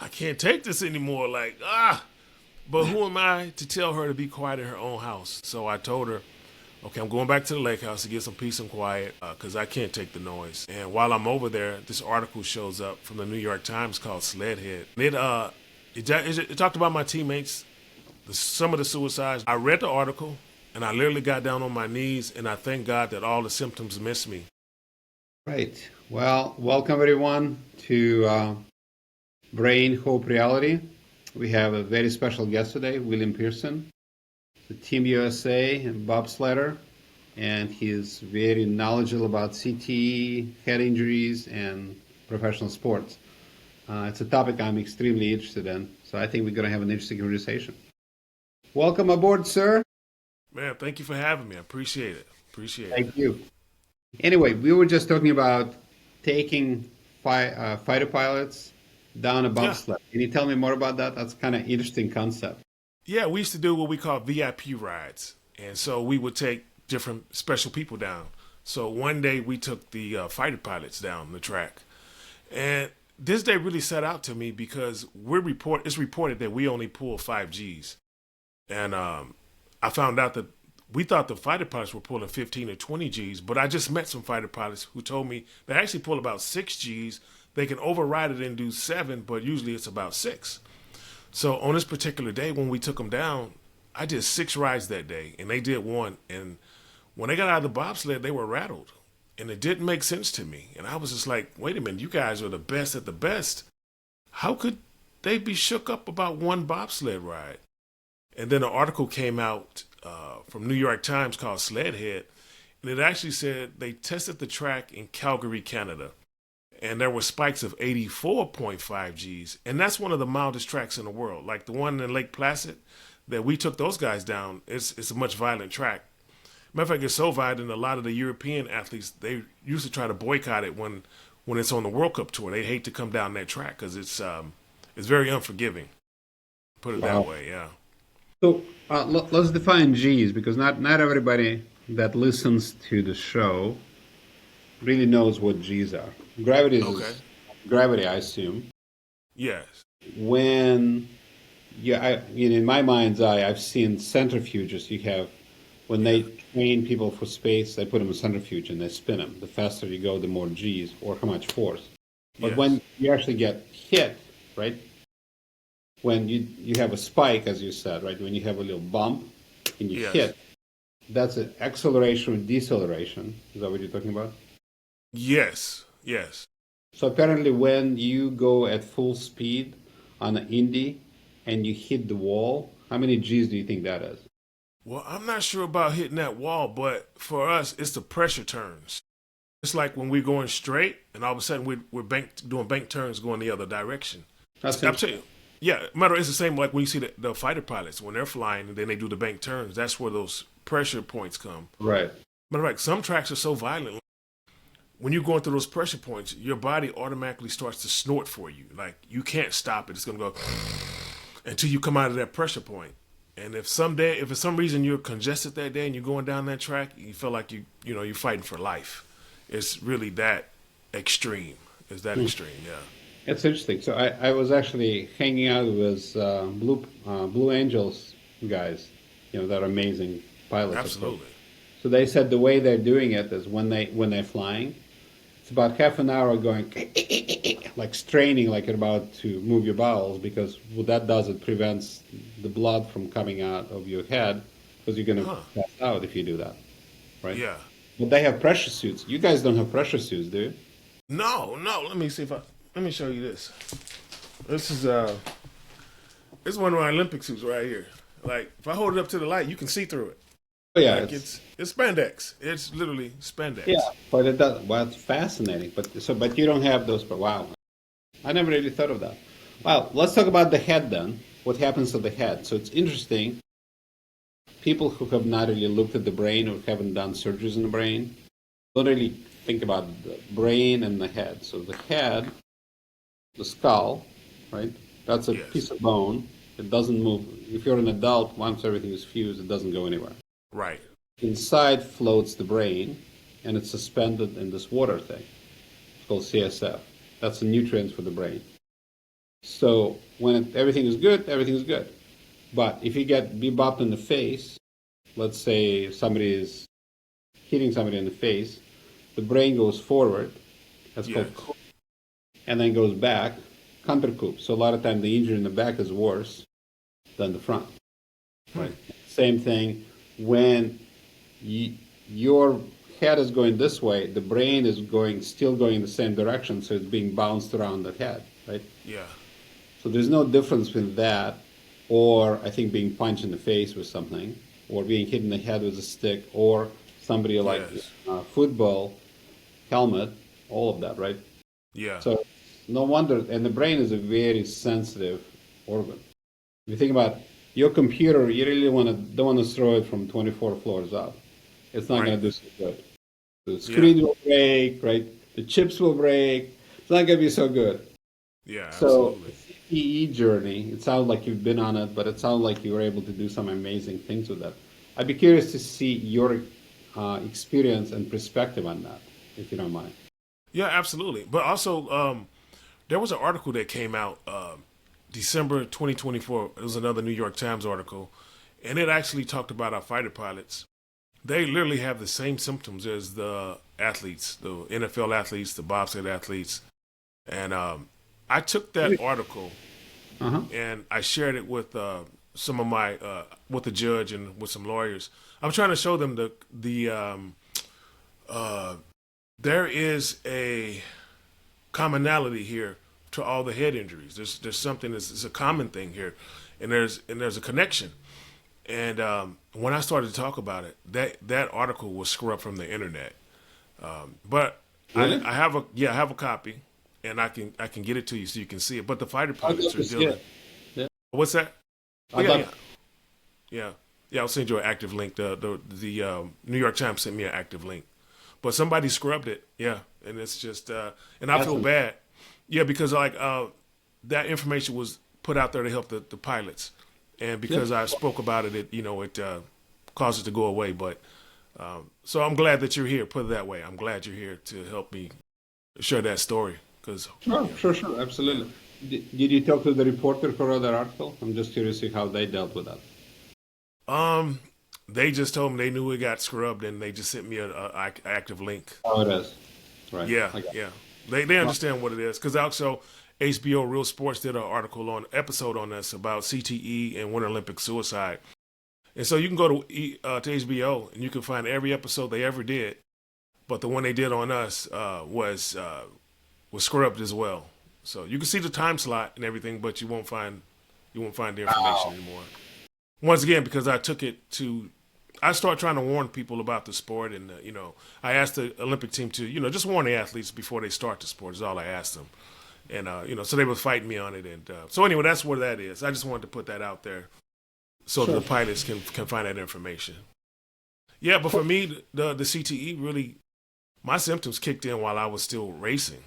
I can't take this anymore. Like, ah. But who am I to tell her to be quiet in her own house? So I told her, okay, I'm going back to the lake house to get some peace and quiet because I can't take the noise. And while I'm over there, this article shows up from the New York Times called Sledhead. It talked about my teammates, some of the suicides. I read the article and I literally got down on my knees and I thank God that all the symptoms missed me. Right. Well, welcome everyone to Brain Hope Reality. We have a very special guest today, William Pearson, the Team USA and bobsledder, and he's very knowledgeable about CTE, head injuries, and professional sports. It's a topic I'm extremely interested in, so I think we're going to have an interesting conversation. Welcome aboard, sir. Man, thank you for having me. I appreciate it. Thank you. Anyway, we were just talking about taking fighter pilots down a Yeah. bobsled. Can you tell me more about that? That's kind of interesting concept. Yeah, we used to do what we call VIP rides. And so we would take different special people down. So one day we took the fighter pilots down the track. And this day really set out to me because it's reported that we only pull 5Gs. And I found out that we thought the fighter pilots were pulling 15 or 20 Gs, but I just met some fighter pilots who told me they actually pull about 6 Gs. They can override it and do 7, but usually it's about 6. So on this particular day when we took them down, I did 6 rides that day, and they did 1. And when they got out of the bobsled, they were rattled, and it didn't make sense to me. And I was just like, wait a minute, you guys are the best at the best. How could they be shook up about 1 bobsled ride? And then an article came out from New York Times called Sledhead, and it actually said they tested the track in Calgary, Canada, and there were spikes of 84.5 Gs, and that's one of the mildest tracks in the world. Like the one in Lake Placid that we took those guys down, it's a much violent track. Matter of fact, it's so violent, a lot of the European athletes, they used to try to boycott it when it's on the World Cup tour. They hate to come down that track because it's very unforgiving. Put it that way, yeah. So let's define G's, because not everybody that listens to the show really knows what G's are. Gravity is gravity, I assume. Yes. When in my mind's eye, I've seen centrifuges. You have when they train people for space, they put them in a centrifuge and they spin them. The faster you go, the more G's or how much force. But when you actually get hit, right? When you have a spike, as you said, right? When you have a little bump and you hit, that's an acceleration or deceleration. Is that what you're talking about? Yes. So apparently when you go at full speed on an Indy and you hit the wall, how many G's do you think that is? Well, I'm not sure about hitting that wall, but for us, it's the pressure turns. It's like when we're going straight and all of a sudden we're doing bank turns going the other direction. I'll tell you. Yeah, it's the same like when you see the fighter pilots, when they're flying and then they do the bank turns, that's where those pressure points come. Right. But like some tracks are so violent, when you're going through those pressure points, your body automatically starts to snort for you. Like you can't stop it. It's going to go until you come out of that pressure point. And if for some reason you're congested that day and you're going down that track, you feel like you're fighting for life. It's really that extreme. It's that extreme, yeah. It's interesting. So I was actually hanging out with Blue Angels guys, that are amazing pilots. Absolutely. So they said the way they're doing it is when they're flying, it's about half an hour going like straining, like you're about to move your bowels, because what that does, it prevents the blood from coming out of your head, because you're going to pass out if you do that, right? Yeah. But they have pressure suits. You guys don't have pressure suits, do you? No. Let me show you this. This is one of my Olympic suits right here. Like if I hold it up to the light, you can see through it. Oh, yeah, like it's spandex. It's literally spandex. Yeah, but it does. Well, it's fascinating. But you don't have those. But wow, I never really thought of that. Wow, let's talk about the head then. What happens to the head? So it's interesting. People who have not really looked at the brain or haven't done surgeries in the brain don't really think about the brain and the head. So the head, the skull, right? That's a piece of bone. It doesn't move. If you're an adult, once everything is fused, it doesn't go anywhere. Right. Inside floats the brain, and it's suspended in this water thing. It's called CSF. That's the nutrients for the brain. So when everything is good, everything is good. But if you get bebopped in the face, let's say somebody is hitting somebody in the face, the brain goes forward. That's called Yes. coup, and then goes back, counter coup. So a lot of times the injury in the back is worse than the front. Hmm. Right. Same thing when you, your head is going this way, the brain is going still going in the same direction, so it's being bounced around the head, right? Yeah. So there's no difference between that or I think being punched in the face with something, or being hit in the head with a stick, or somebody like Yes. football helmet, all of that, right? Yeah. So no wonder, and the brain is a very sensitive organ. If you think about your computer, you really don't want to throw it from 24 floors up. It's not going Right. to do so good. The Yeah. screen will break, right? The chips will break. It's not going to be so good. Yeah. So the Absolutely. CTE journey, it sounds like you've been on it, but it sounds like you were able to do some amazing things with that. I'd be curious to see your experience and perspective on that, if you don't mind. Yeah. Absolutely. But also, there was an article that came out December 2024. It was another New York Times article, and it actually talked about our fighter pilots. They literally have the same symptoms as the athletes, the NFL athletes, the bobsled athletes. And I took that article Uh-huh. and I shared it with some of my with the judge and with some lawyers. I'm trying to show them uh, there is a commonality here to all the head injuries. There's something that's it's a common thing here, and there's a connection. And when I started to talk about it, that article was scrubbed from the internet. But Really? I have a copy, and I can get it to you so you can see it. But the fighter I'd love pilots are to see dealing. it. Yeah. What's that? Oh I'd yeah, love yeah, yeah, yeah. I'll send you an active link. The New York Times sent me an active link, but somebody scrubbed it. Yeah, and it's just and I that's feel bad. Yeah, because like that information was put out there to help the pilots, and yeah. because I spoke about it, it caused it to go away. But so I'm glad that you're here. Put it that way. I'm glad you're here to help me share that story. Because Sure, yeah, sure, sure, yeah. absolutely. Did you talk to the reporter who wrote that article? I'm just curious to see how they dealt with that. Um, they just told me they knew it got scrubbed, and they just sent me a active link. Oh, it is. Right. Yeah, I got it. yeah. They Well, understand what it is because also HBO Real Sports did an article on episode on this about CTE and Winter Olympic suicide, and so you can go to HBO and you can find every episode they ever did, but the one they did on us was scrubbed as well. So you can see the time slot and everything, but you won't find the information anymore. Once again, because I start trying to warn people about the sport, and I asked the Olympic team to, just warn the athletes before they start the sport. Is all I asked them, and so they were fighting me on it, and so anyway, that's where that is. I just wanted to put that out there so that sure. the pilots can find that information. Yeah, but for me, the CTE really, my symptoms kicked in while I was still racing.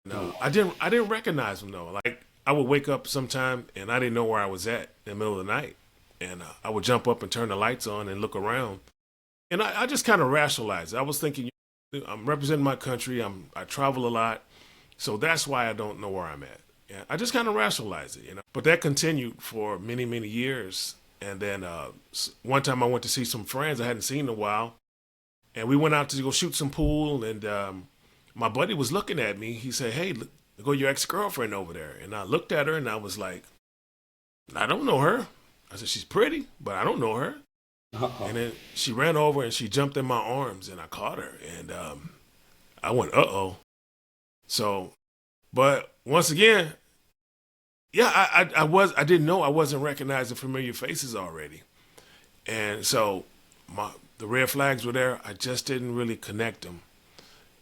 No, I didn't recognize them though. Like I would wake up sometime and I didn't know where I was at in the middle of the night, and I would jump up and turn the lights on and look around, and I just kind of rationalized it. I was thinking, I'm representing my country. I travel a lot, so that's why I don't know where I'm at. Yeah, I just kind of rationalized it. But that continued for many many years, and then one time I went to see some friends I hadn't seen in a while, and we went out to go shoot some pool, and my buddy was looking at me. He said, "Hey, look, go your ex-girlfriend over there." And I looked at her and I was like, "I don't know her." I said, "She's pretty, but I don't know her." Uh-oh. And then she ran over and she jumped in my arms and I caught her and I went, "Uh-oh." So, but once again, yeah, I didn't know I wasn't recognizing familiar faces already, and so the red flags were there. I just didn't really connect them,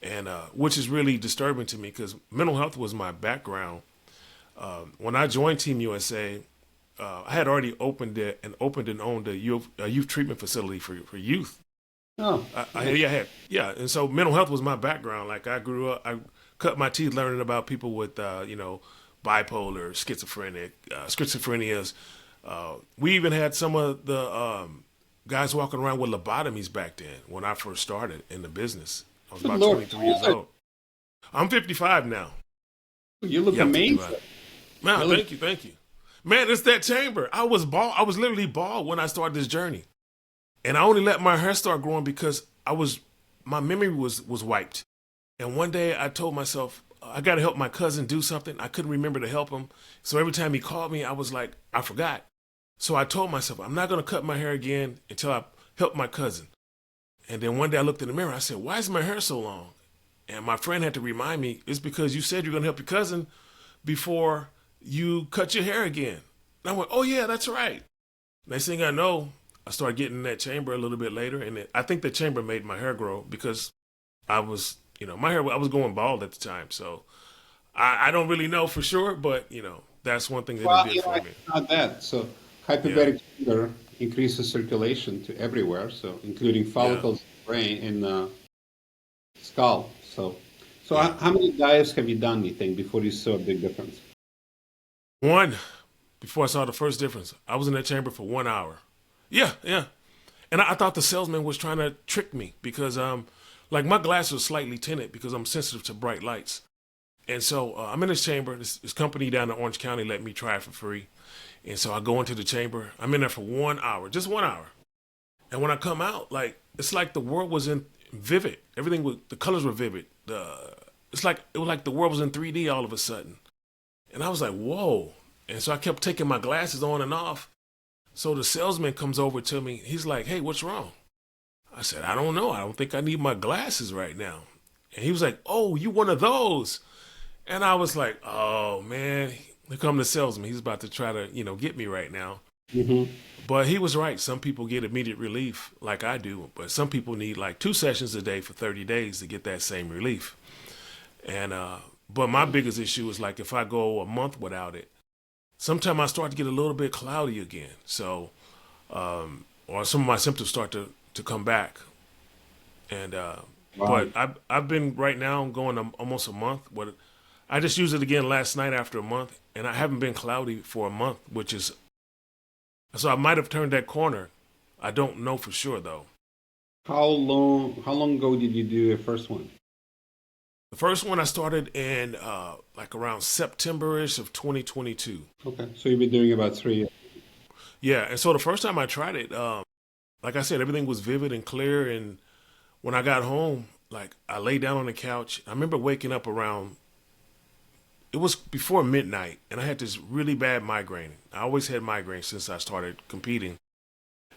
and which is really disturbing to me because mental health was my background. When I joined Team USA, I had already opened and owned a youth treatment facility for youth. Oh, Yeah, nice. and so mental health was my background. Like I grew up, I cut my teeth learning about people with bipolar, schizophrenias. We even had some of the guys walking around with lobotomies back then when I first started in the business. I was Good about Lord. 23 years old. I'm 55 now. You look Yeah, I'm 55. amazing. Man, Really? thank you, thank you. Man, it's that chamber. I was bald. I was literally bald when I started this journey, and I only let my hair start growing because my memory was wiped. And one day I told myself I got to help my cousin do something. I couldn't remember to help him, so every time he called me, I was like, I forgot. So I told myself I'm not going to cut my hair again until I help my cousin. And then one day I looked in the mirror. I said, "Why is my hair so long?" And my friend had to remind me, "It's because you said you're going to help your cousin before you cut your hair again." And I went, "Oh yeah, that's right." Next thing I know, I started getting in that chamber a little bit later, and I think the chamber made my hair grow because I was, my hair. I was going bald at the time, so I don't really know for sure, but that's one thing that it Well, did for me. it's not that. So Yeah, hyperbaric chamber increases circulation to everywhere, so including yeah, follicles, brain, and skull. So yeah. how many dives have you done, you think, before you saw a big difference? One before I saw the first difference, I was in that chamber for 1 hour. Yeah, yeah. And I thought the salesman was trying to trick me because like my glasses are slightly tinted because I'm sensitive to bright lights. And so I'm in this chamber. This company down in Orange County let me try it for free. And so I go into the chamber. I'm in there for 1 hour, just 1 hour. And when I come out, like it's like the world was in vivid. Everything was the colors were vivid. It was like the world was in 3D all of a sudden. And I was like, whoa. And so I kept taking my glasses on and off. So the salesman comes over to me. He's like, "Hey, what's wrong?" I said, "I don't know. I don't think I need my glasses right now." And he was like, "Oh, you one of those?" And I was like, "Oh man, here come the salesman. He's about to try to, get me right now." Hmm. But he was right. Some people get immediate relief, like I do, but some people need like 2 sessions a day for 30 days to get that same relief. And but my biggest issue is like if I go a month without it, sometimes I start to get a little bit cloudy again. So or some of my symptoms start to come back. And Wow. but I've been right now going almost a month. But I just used it again last night after a month, and I haven't been cloudy for a month, which is so I might have turned that corner. I don't know for sure though. How long ago did you do your first one? The first one I started in like around September-ish of 2022. Okay, so you've been doing about 3 years. Yeah, and so the first time I tried it, like I said, everything was vivid and clear. And when I got home, like I lay down on the couch. I remember waking up around it was before midnight, and I had this really bad migraine. I always had migraines since I started competing.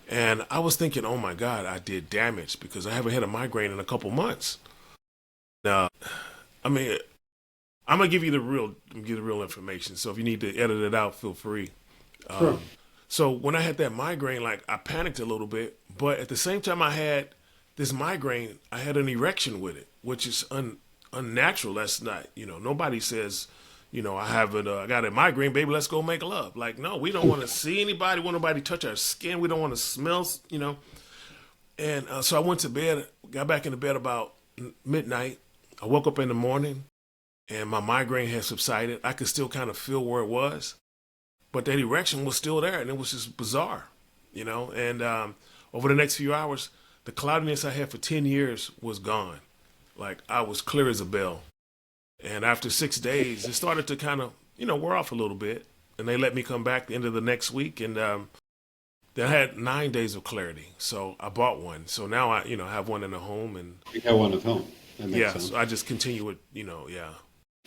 And I was thinking, oh my God, I did damage because I haven't had a migraine in a couple months. Now, I mean, I'm gonna give the real information. So if you need to edit it out, feel free. Sure. So when I had that migraine, like I panicked a little bit, but at the same time I had this migraine, I had an erection with it, which is unnatural. That's not, nobody says, I got a migraine, baby. Let's go make love. Like, no, we don't want to see anybody. Want nobody touch our skin. We don't want to smell. And so I went to bed, got back into bed about midnight. I woke up in the morning, and my migraine had subsided. I could still kind of feel where it was, but that erection was still there, and it was just bizarre. And over the next few hours, the cloudiness I had for 10 years was gone. Like I was clear as a bell. And after 6 days, it started to kind of, wear off a little bit. And they let me come back the end of the next week. And then I had 9 days of clarity. So I bought one. So now I, have one in the home. And You have one at home. That makes yeah, sense. so I just continue it, yeah.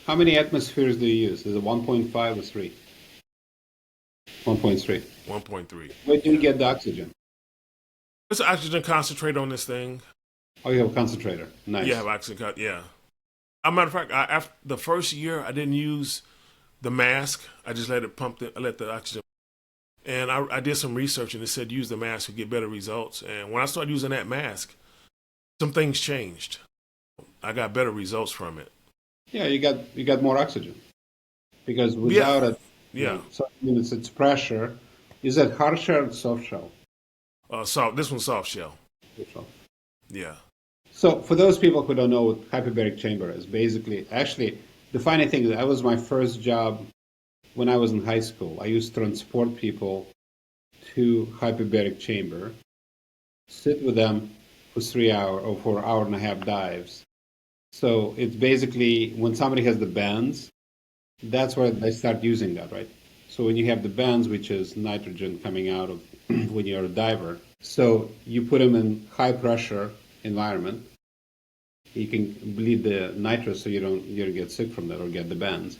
How many atmospheres do you use? Is it 1.5 or 3? 1.3. 1.3. Where do you Yeah. get the oxygen? It's an oxygen concentrate on this thing. Oh, you have a concentrator. Yeah, Nice. have oxygen, yeah. As a matter of fact, after the first year, I didn't use the mask. I just let it pump, I let the oxygen. And I did some research and it said use the mask to get better results. And when I started using that mask, some things changed. I got better results from it. Yeah, you got more oxygen because Yeah, without it, yeah. so I mean, it's pressure. Is it hard shell or soft shell? This one's soft shell. Soft shell. Yeah. So for those people who don't know what hyperbaric chamber is, basically, actually, the funny thing is that was my first job when I was in high school. I used to transport people to hyperbaric chamber, sit with them for 3 hour or for hour and a half dives. So it's basically when somebody has the bends, That's where they start using that, right? So when you have the bends, which is nitrogen coming out of when you're a diver, so you put them in high pressure environment, you can bleed the nitrous so you don't get sick from that or get the bends.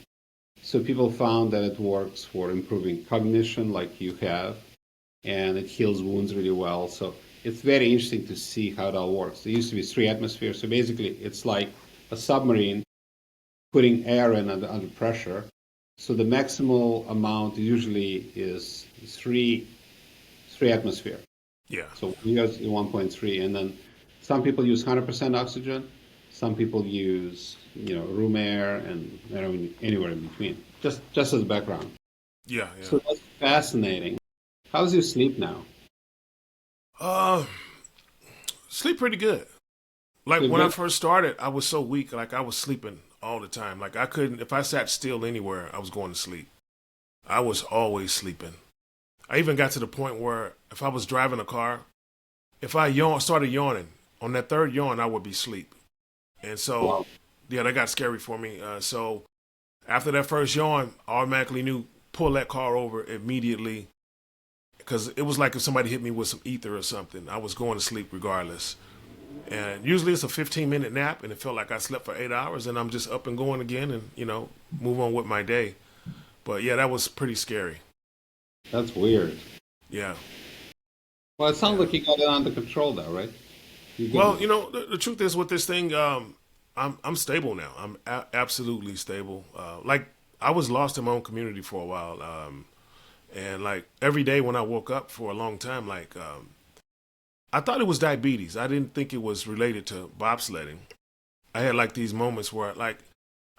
So people found that it works for improving cognition, like you have, and it heals wounds really well. So it's very interesting to see how it all works. There used to be 3 atmospheres, so basically it's like a submarine putting air in under pressure. So the maximal amount usually is three atmosphere. Yeah. So we use 1.3, and then some people use 100% oxygen. Some people use room air and anywhere in between. Just as background. Yeah. Yeah. So that's fascinating. How's your sleep now? Uh, Sleep pretty good. Like Sleep when I good? first started, I was so weak. Like I was sleeping all the time. Like I couldn't. If I sat still anywhere, I was going to sleep. I was always sleeping. I even got to the point where if I was driving a car, if I started yawning, on that third yawn, I would be asleep. And so, Wow. yeah, that got scary for me. So after that first yawn, I automatically knew pull that car over immediately because it was like if somebody hit me with some ether or something. I was going to sleep regardless. And usually it's a 15-minute nap, and it felt like I slept for 8 hours, and I'm just up and going again, and move on with my day. But yeah, that was pretty scary. That's weird. Yeah, Well, it sounds yeah. like you got it under control though, right? You're good Well, now. the truth is with this thing, I'm stable now. I'm absolutely stable. Like I was lost in my own community for a while, and like every day when I woke up for a long time, like I thought it was diabetes. I didn't think it was related to bobsledding. I had like these moments where like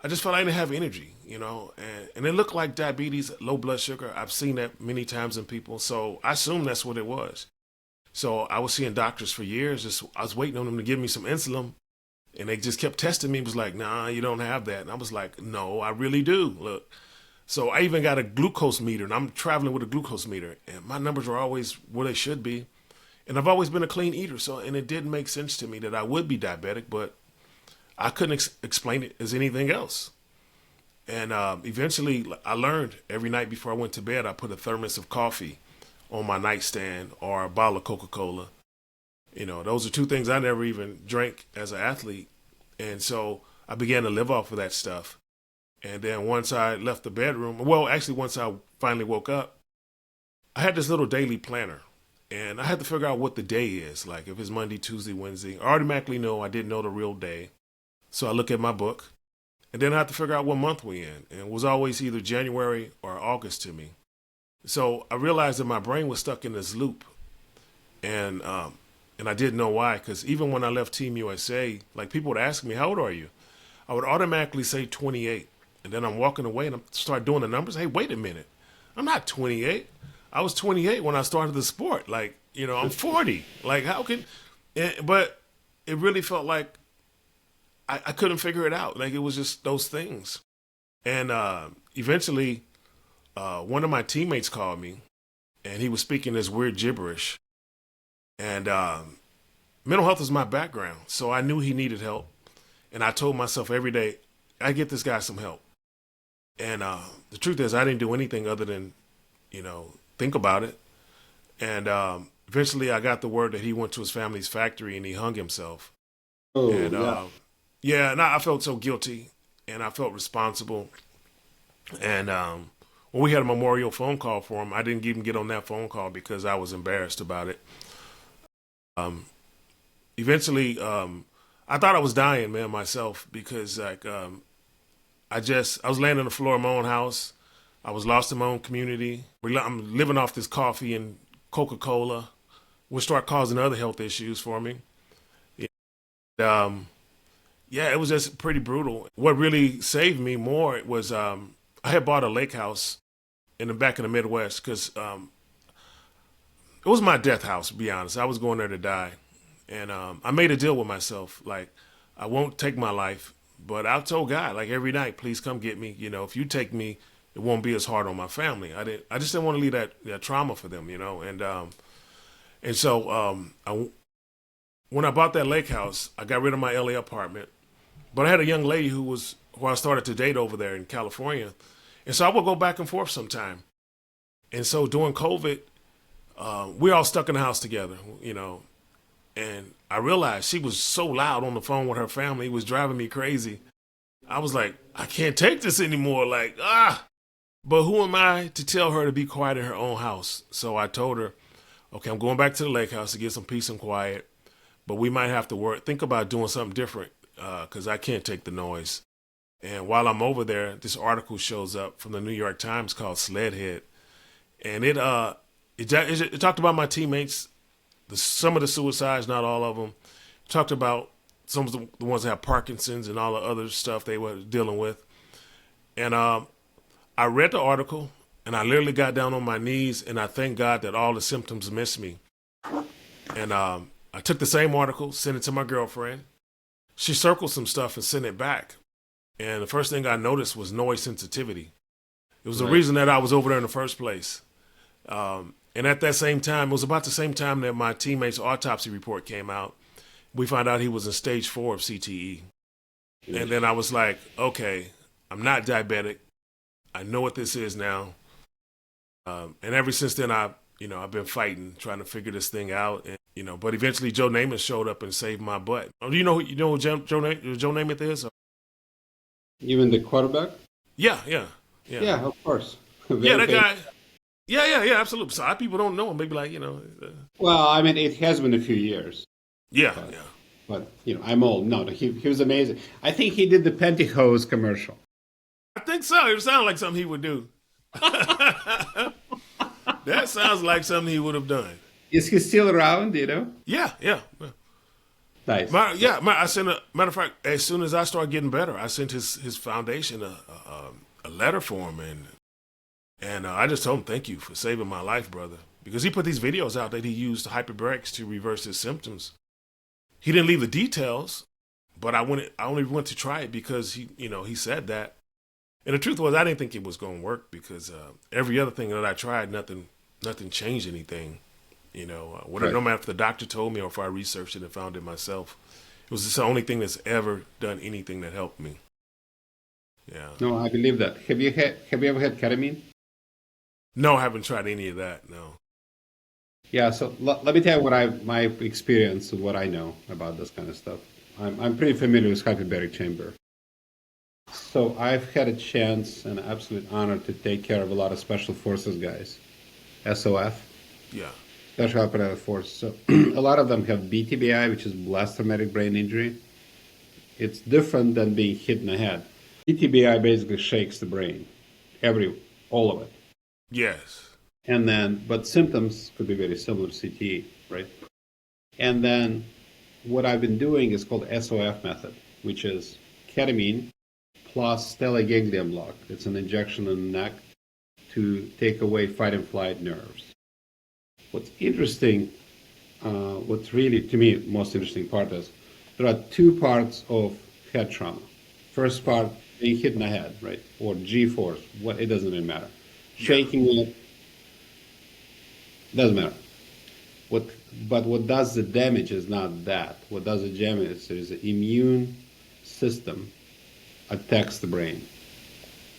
I just felt I didn't have energy, and it looked like diabetes, low blood sugar. I've seen that many times in people, so I assumed that's what it was. So I was seeing doctors for years. Just I was waiting on them to give me some insulin, and they just kept testing me. It was like, nah, you don't have that. And I was like, no, I really do. Look. So I even got a glucose meter, and I'm traveling with a glucose meter, and my numbers are always where they should be. And I've always been a clean eater, and it didn't make sense to me that I would be diabetic, but I couldn't explain it as anything else. And eventually, I learned every night before I went to bed, I put a thermos of coffee on my nightstand or a bottle of Coca Cola. Those are two things I never even drank as an athlete. And so I began to live off of that stuff. And then once I left the bedroom, well, actually, once I finally woke up, I had this little daily planner. And I had to figure out what the day is. Like if it's Monday, Tuesday, Wednesday. I automatically know I didn't know the real day. So I look at my book. And then I had to figure out what month we in. And it was always either January or August to me. So I realized that my brain was stuck in this loop. And I didn't know why. Because even when I left Team USA, like people would ask me, how old are you? I would automatically say 28. And then I'm walking away and I start doing the numbers. Hey, wait a minute. I'm not 28. I was 28 when I started the sport. Like, I'm 40. Like, how can. But it really felt like I couldn't figure it out. Like, it was just those things. And eventually, one of my teammates called me and he was speaking this weird gibberish. And mental health is my background. So I knew he needed help. And I told myself every day, I get this guy some help. And the truth is, I didn't do anything other than, think about it. And eventually, I got the word that he went to his family's factory and he hung himself. Oh, And yeah. yeah, and I felt so guilty and I felt responsible. And when we had a memorial phone call for him, I didn't even get on that phone call because I was embarrassed about it. Um, Eventually, I thought I was dying, man, myself because like I was laying on the floor of my own house. I was lost in my own community. I'm living off this coffee and Coca Cola, which start causing other health issues for me. Um, yeah, it was just pretty brutal. What really saved me more was I had bought a lake house in the back of the Midwest because it was my death house. To be honest, I was going there to die, and I made a deal with myself. Like, I won't take my life, but I told God, like every night, please come get me. If you take me, it won't be as hard on my family. I just didn't want to leave that trauma for them. And so when I bought that lake house, I got rid of my LA apartment. But I had a young lady who I started to date over there in California. And so I would go back and forth sometime. And so during COVID, we all stuck in the house together, and I realized she was so loud on the phone with her family. It was driving me crazy. I was like, I can't take this anymore. Like, but who am I to tell her to be quiet in her own house? So I told her, okay, I'm going back to the lake house to get some peace and quiet, but we might have to think about doing something different because I can't take the noise. And while I'm over there, this article shows up from the New York Times called Sledhead. And it talked about my teammates, some of the suicides, not all of them. It talked about some of the ones that have Parkinson's and all the other stuff they were dealing with. And I read the article, and I literally got down on my knees, and I thank God that all the symptoms missed me. And I took the same article, sent it to my girlfriend. She circled some stuff and sent it back. And the first thing I noticed was noise sensitivity. It was the reason that I was over there in the first place. And at that same time, it was about the same time that my teammate's autopsy report came out. We found out he was in stage 4 of CTE. And then I was like, okay, I'm not diabetic. I know what this is now. And ever since then, I've been fighting, trying to figure this thing out. And, but eventually Joe Namath showed up and saved my butt. Do you know who Joe Namath is? Even the quarterback? Yeah, of course. Yeah, that guy. Yeah, absolutely. So a lot of people don't know him. Maybe Well, I mean, it has been a few years. Yeah. But I'm old. No, he was amazing. I think he did the pantyhose commercial. I think so. It sounds like something he would do. That sounds like something he would have done. Is he still around? Yeah. Nice. I sent matter of fact, as soon as I started getting better, I sent his foundation a letter for him, and I just told him thank you for saving my life, brother, because he put these videos out that he used hyperbarics to reverse his symptoms. He didn't leave the details, but I only went to try it because he said that. And the truth was, I didn't think it was going to work because every other thing that I tried, nothing changed anything. No matter if the doctor told me or if I researched it and found it myself, it was just the only thing that's ever done anything that helped me. Yeah. No, I believe that. Have you ever had ketamine? No, I haven't tried any of that. No. Yeah. So let me tell you my experience, what I know about this kind of stuff. I'm pretty familiar with hyperbaric chamber. So I've had a chance and absolute honor to take care of a lot of special forces guys, SOF. Yeah. Special Operative Force. So a lot of them have BTBI, which is blast traumatic brain injury. It's different than being hit in the head. BTBI basically shakes the brain, all of it. Yes. But symptoms could be very similar to CTE, right? And then what I've been doing is called SOF method, which is ketamine plus stellate ganglion block. It's an injection in the neck to take away fight and flight nerves. What's interesting, what's really, to me, most interesting part is there are two parts of head trauma. First part, being hit in the head, right? Or G-force, it doesn't really matter. Shaking it, doesn't matter. But what does the damage is not that. What does the damage is the immune system attacks the brain.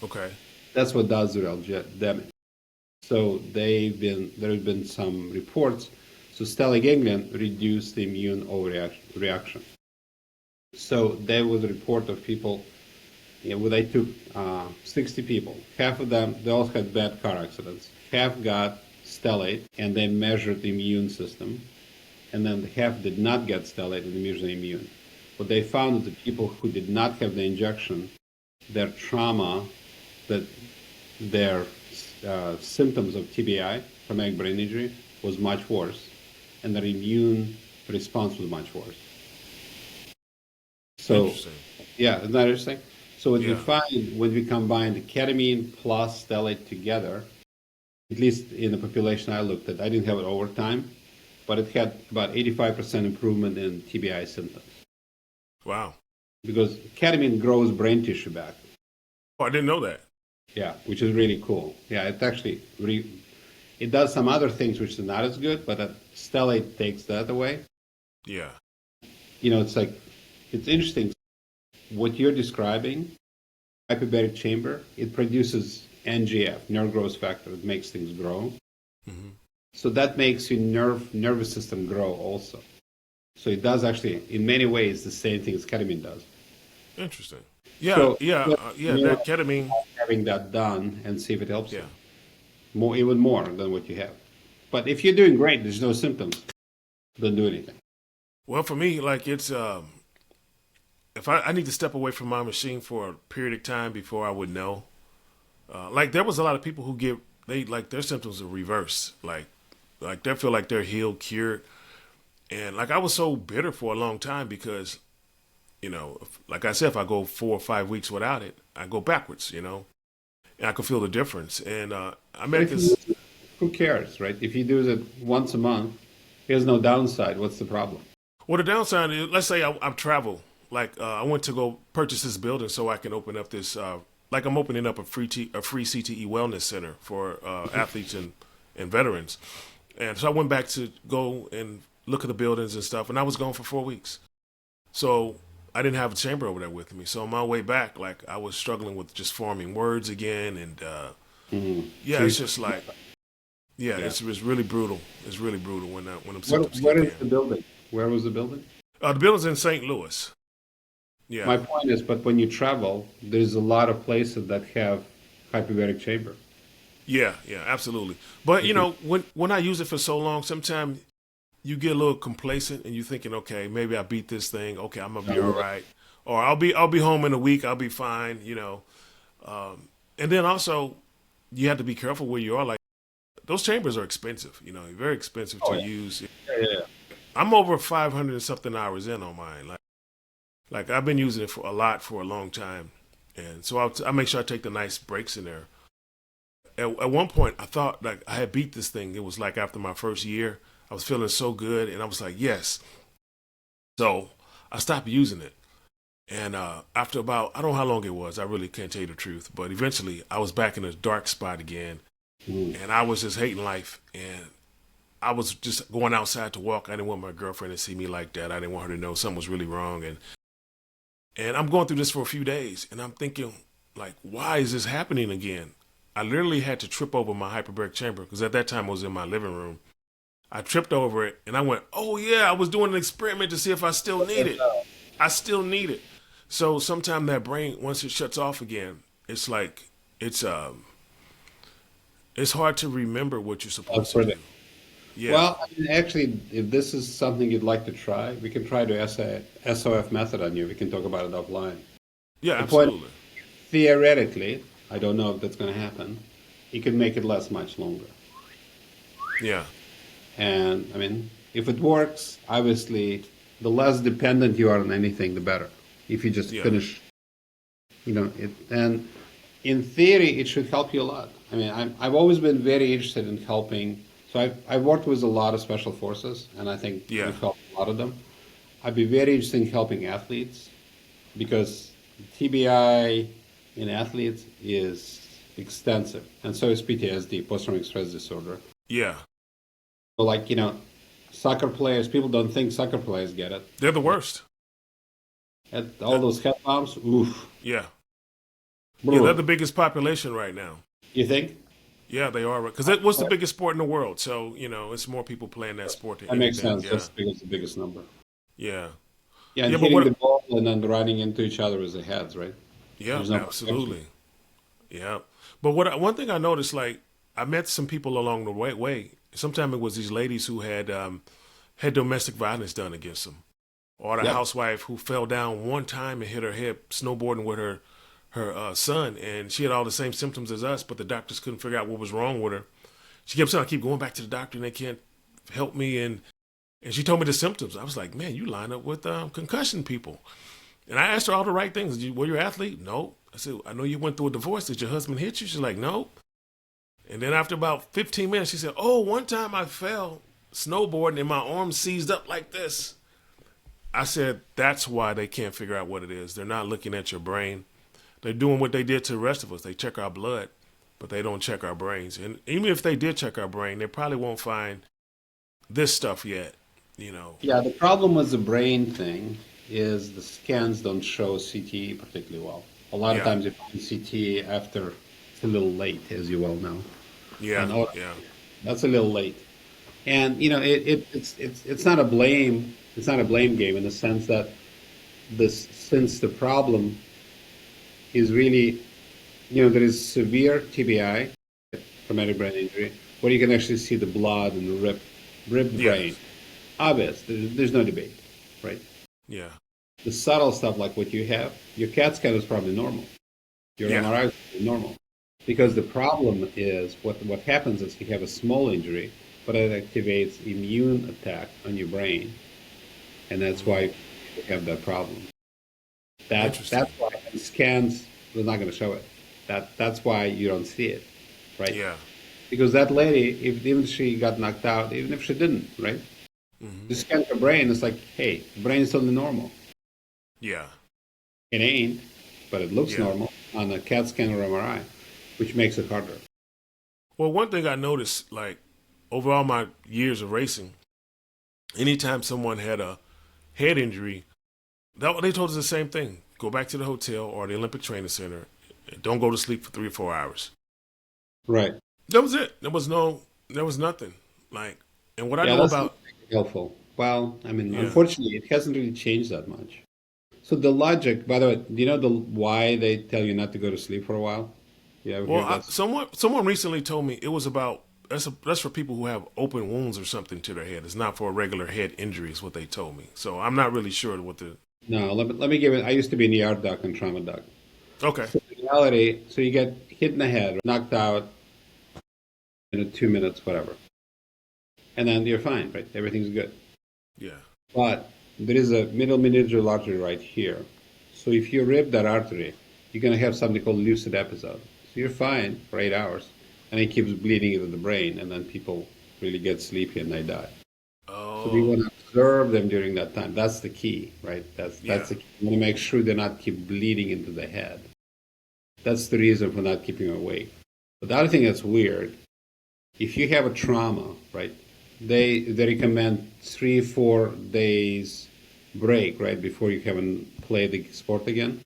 Okay. That's what does the real damage. So there have been some reports. So stellate ganglion reduced the immune overreaction. So there was a report of people, where they took 60 people. Half of them, they all had bad car accidents. Half got stellate, and they measured the immune system. And then half did not get stellate, and they measured the immune. What they found is the people who did not have the injection, their trauma, their symptoms of TBI, traumatic brain injury, was much worse, and their immune response was much worse. So, yeah, isn't that interesting? So what we find when we combine the ketamine plus stellate together, at least in the population I looked at, I didn't have it over time, but it had about 85% improvement in TBI symptoms. Wow. Because ketamine grows brain tissue back. Oh, I didn't know that. Yeah, which is really cool. Yeah, it actually it does some other things which are not as good, but stellate takes that away. Yeah. It's interesting. What you're describing hyperbaric chamber, it produces NGF, nerve growth factor. It makes things grow. Hmm. So that makes your nervous system grow also. So it does actually, in many ways, the same thing as ketamine does. Interesting. Yeah, So yeah, yeah. you know, That ketamine. having that done and see if it helps Yeah. you more, even more than what you have. But if you're doing great, there's no symptoms. Don't do anything. Well, for me, like it's if I need to step away from my machine for a period of time before I would know. Like there was a lot of people who get they like their symptoms are reversed. Like they feel like they're healed, cured, and like I was so bitter for a long time because like I said, if I go 4 or 5 weeks without it, I go backwards. And I could feel the difference. And I But met if you, this. who cares, right? If you do it once a month, there's no downside. What's the problem? Well, the downside is, let's say I travel. Like I went to go purchase this building so I can open up this. Like I'm opening up a free CTE wellness center for athletes and veterans. And so I went back to go and look at the buildings and stuff. And I was gone for 4 weeks. So I didn't have a chamber over there with me. So on my way back, like I was struggling with just forming words again. And So yeah, it's just like, yeah, yeah. it's really brutal. It's really brutal when them What, symptoms what kick is in. the building? Where was the building? The building's in St. Louis. Yeah. My point is, but when you travel, there's a lot of places that have hyperbaric chamber. Yeah, yeah, absolutely. But when I use it for so long, sometimes you get a little complacent and you're thinking, okay, maybe I beat this thing. Okay, I'm gonna be all right, or I'll be home in a week. I'll be fine. And then also you have to be careful where you are. Like those chambers are expensive. Very expensive Oh to yeah, use. yeah, yeah. I'm over 500 and something hours in on mine. Like I've been using it for a lot for a long time, and so I make sure I take the nice breaks in there. At one point, I thought like I had beat this thing. It was like after my first year, I was feeling so good, and I was like, yes. So I stopped using it, and after about I don't know how long it was. I really can't tell you the truth, but eventually I was back in a dark spot again, Mm. and I was just hating life, and I was just going outside to walk. I didn't want my girlfriend to see me like that. I didn't want her to know something was really wrong, and I'm going through this for a few days, and I'm thinking, like, why is this happening again? I literally had to trip over my hyperbaric chamber because at that time I was in my living room. I tripped over it, and I went, oh, yeah, I was doing an experiment to see if I still need it. I still need it. So sometimes that brain, once it shuts off again, it's like, it's it's hard to remember what you're supposed to For the do. Yeah. Well, I mean, actually, if this is something you'd like to try, we can try the SOF method on you. We can talk about it offline. Yeah, The point, absolutely. theoretically, I don't know if that's going to happen. You can make it last much longer. Yeah. And I mean, if it works, obviously, the less dependent you are on anything, the better. If you just Yeah. finish, it. And in theory, it should help you a lot. I mean, I've always been very interested in helping. So I've worked with a lot of special forces, and I think Yeah. we've helped a lot of them. I'd be very interested in helping athletes because TBI in athletes is extensive, and so is PTSD, post-traumatic stress disorder. Yeah. So, like, soccer players, people don't think soccer players get it. They're the worst. At all those head bombs, oof. Yeah. Yeah, they're Brr. the biggest population right now. You think? Yeah, they are. Because it was the biggest sport in the world. So, it's more people playing that sport than That makes anything. sense. Yeah. That's because the biggest number. Yeah. Yeah, and Yeah, but hitting the what? ball and then running into each other with the heads, right? Yeah, There's no protection. absolutely. Yeah. But one thing I noticed, like, I met some people along the way. Sometimes it was these ladies who had domestic violence done against them. Or the Yep. housewife who fell down one time and hit her head snowboarding with her son, and she had all the same symptoms as us, but the doctors couldn't figure out what was wrong with her. She kept saying, "I keep going back to the doctor, and they can't help me." And she told me the symptoms. I was like, "Man, you line up with concussion people." And I asked her all the right things. Were you an athlete? No. I said, "I know you went through a divorce. Did your husband hit you?" She's like, "No." And then after about 15 minutes, she said, "Oh, one time I fell snowboarding and my arm seized up like this." I said, "That's why they can't figure out what it is. They're not looking at your brain. They're doing what they did to the rest of us. They check our blood, but they don't check our brains. And even if they did check our brain, they probably won't find this stuff yet. Yeah, the problem with the brain thing is the scans don't show CTE particularly well. A lot of Yeah. times you find CT after it's a little late, as you well know. Yeah. And oh, Yeah. that's a little late. And it's not a blame. It's not a blame game in the sense that this since the problem is really there is severe TBI, traumatic brain injury, where you can actually see the blood and the ripped brain. Yes. Obvious. There's no debate, right? Yeah. The subtle stuff like what you have, your CAT scan is probably normal. Your Yeah. MRI is normal. Because the problem is what happens is you have a small injury, but it activates immune attack on your brain, and that's Mm. why you have that problem. That's Interesting. why scans are not going to show it. That's why you don't see it, right? Yeah. Because that lady, if even if she got knocked out, even if she didn't, right? Hmm. The scan her brain is like, hey, the brain is totally normal. Yeah. It ain't, but it looks Yeah. normal on a CAT scan or MRI, which makes it harder. Well, one thing I noticed, like over all my years of racing, anytime someone had a head injury, they told us the same thing: go back to the hotel or the Olympic Training Center. And don't go to sleep for 3 or 4 hours. Right. That was it. There was nothing. Like, and what I Yeah, know that's not about, helpful. Well, I mean, yeah. unfortunately, it hasn't really changed that much. So the logic, by the way, do you know the why they tell you not to go to sleep for a while? You ever Well, hear that? someone recently told me it was about that's for people who have open wounds or something to their head. It's not for a regular head injury, is what they told me. So I'm not really sure what the. No, let me give it. I used to be an ER doc and trauma doc. Okay. So in reality, so you get hit in the head, knocked out in 2 minutes, whatever, and then you're fine, right? Everything's good. Yeah. But there is a middle meningeal artery right here. So if you rip that artery, you're going to have something called lucid episode. So you're fine for 8 hours, and it keeps bleeding into the brain, and then people really get sleepy and they die. So we Oh. want to observe them during that time. That's the key, right? That's Yeah. the key. We want to make sure they're not keep bleeding into the head. That's the reason for not keeping them awake. But the other thing that's weird, if you have a trauma, right? They recommend 3 4 days break right before you can play the sport again.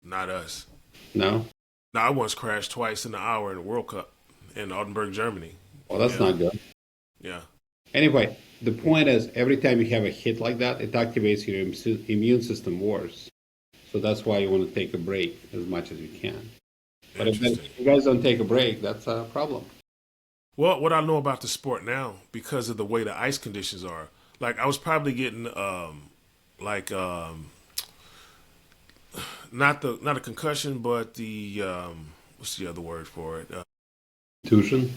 Not us. No, Now I once crashed twice in an hour in the World Cup in Altenburg, Germany. well that's Yeah. not good. Yeah. Anyway, the point is every time you have a hit like that, it activates your immune system worse. So that's why you want to take a break as much as you can. But Interesting. if you guys don't take a break, that's a problem. Well, what I know about the sport now, because of the way the ice conditions are, like I was probably getting like not a concussion, but the what's the other word for it? Tuition?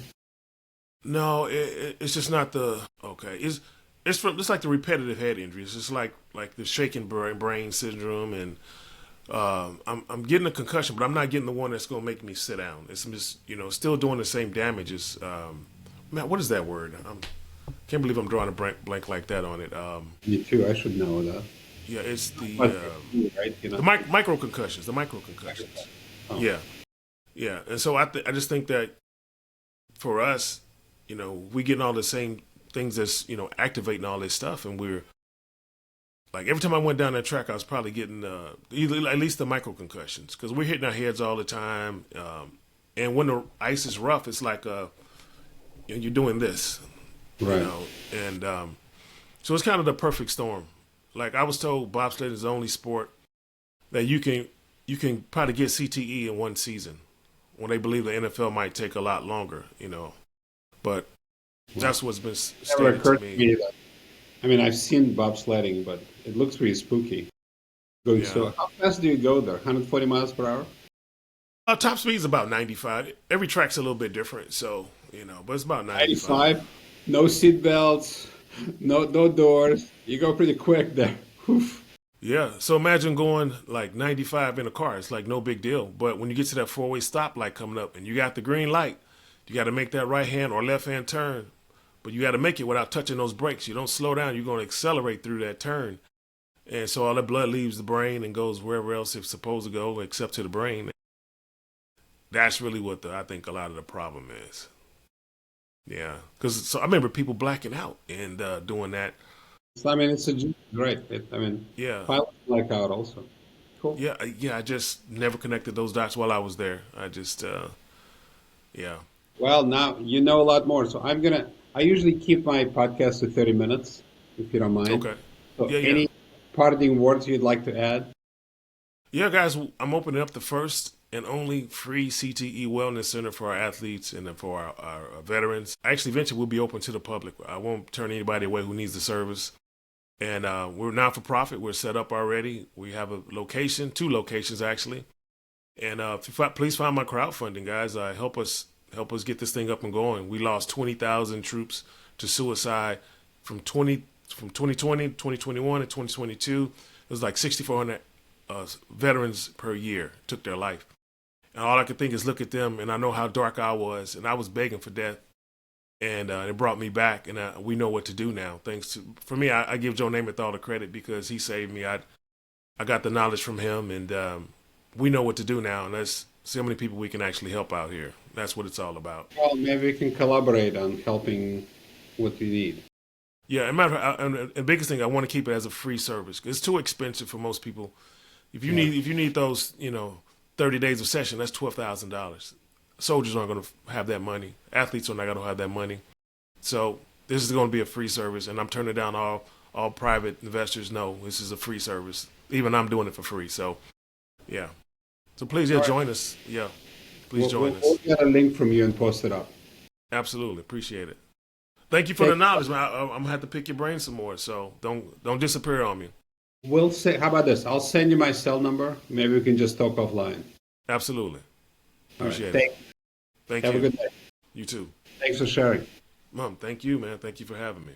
No, it's just not the okay. It's like the repetitive head injuries. It's like the shaking brain syndrome, and I'm getting a concussion, but I'm not getting the one that's going to make me sit down. It's just still doing the same damages. Man, what is that word? Can't believe I'm drawing a blank like that on it. Me too. I should know that. Yeah, it's the But right, micro concussions. The micro concussions. Oh, Yeah, yeah. And so I just think that for us, we getting all the same things that's activating all this stuff, and we're like every time I went down that track, I was probably getting either at least the micro concussions because we're hitting our heads all the time. And when the ice is rough, it's like you're doing this, right. and so it's kind of the perfect storm. Like I was told, bobsled is the only sport that you can probably get CTE in one season, when they believe the NFL might take a lot longer. But Well, that's what's been it never stated to occurred to me. me that. I mean, I've seen bobsledding, but it looks pretty spooky. Going Yeah. so, how fast do you go there? 140 miles per hour? Top speed is about 95. Every track's a little bit different, so but it's about 95. 95? No seat belts, no doors. You go pretty quick there. Oof. Yeah. So imagine going like 95 in a car. It's like no big deal. But when you get to that four-way stoplight coming up and you got the green light, you got to make that right hand or left hand turn. But you got to make it without touching those brakes. You don't slow down. You're going to accelerate through that turn. And so all the blood leaves the brain and goes wherever else it's supposed to go, except to the brain. That's really what I think a lot of the problem is. Yeah, because so I remember people blacking out and doing that. So, I mean, it's a right. I mean, Yeah, pilots black out also. cool. Yeah. I just never connected those dots while I was there. I just, yeah. Well, now you know a lot more. So I usually keep my podcast to 30 minutes, if you don't mind. Okay. So Yeah. any parting words you'd like to add? Yeah, guys, I'm opening up the first and only free CTE Wellness Center for our athletes and then for our veterans. Actually, eventually we'll be open to the public. I won't turn anybody away who needs the service. And we're not for profit. We're set up already. We have a location, 2 locations actually. And please find my crowdfunding, guys. Help us get this thing up and going. We lost 20,000 troops to suicide from 2020, 2021, and 2022. It was like 6,400 veterans per year took their life. And all I could think is look at them, and I know how dark I was, and I was begging for death. And it brought me back, and we know what to do now. For me, I give Joe Namath all the credit because he saved me. I got the knowledge from him, and we know what to do now. And let's see how many people we can actually help out here. That's what it's all about. Well, maybe we can collaborate on helping what you need. Yeah, and the biggest thing, I want to keep it as a free service. It's too expensive for most people. If you need those, 30 days of session, that's $12,000. Soldiers aren't going to have that money. Athletes are not going to have that money. So this is going to be a free service, and I'm turning down all private investors. No, this is a free service. Even I'm doing it for free. So, yeah. So please, join us. Yeah, please join us. We'll get a link from you and post it up. Absolutely, appreciate it. Thank you for the knowledge, man. I'm gonna have to pick your brain some more. So don't disappear on me. We'll say, how about this? I'll send you my cell number. Maybe we can just talk offline. Absolutely. Appreciate it. Thank you. Have a good day. You too. Thanks for sharing. Mom, thank you, man. Thank you for having me.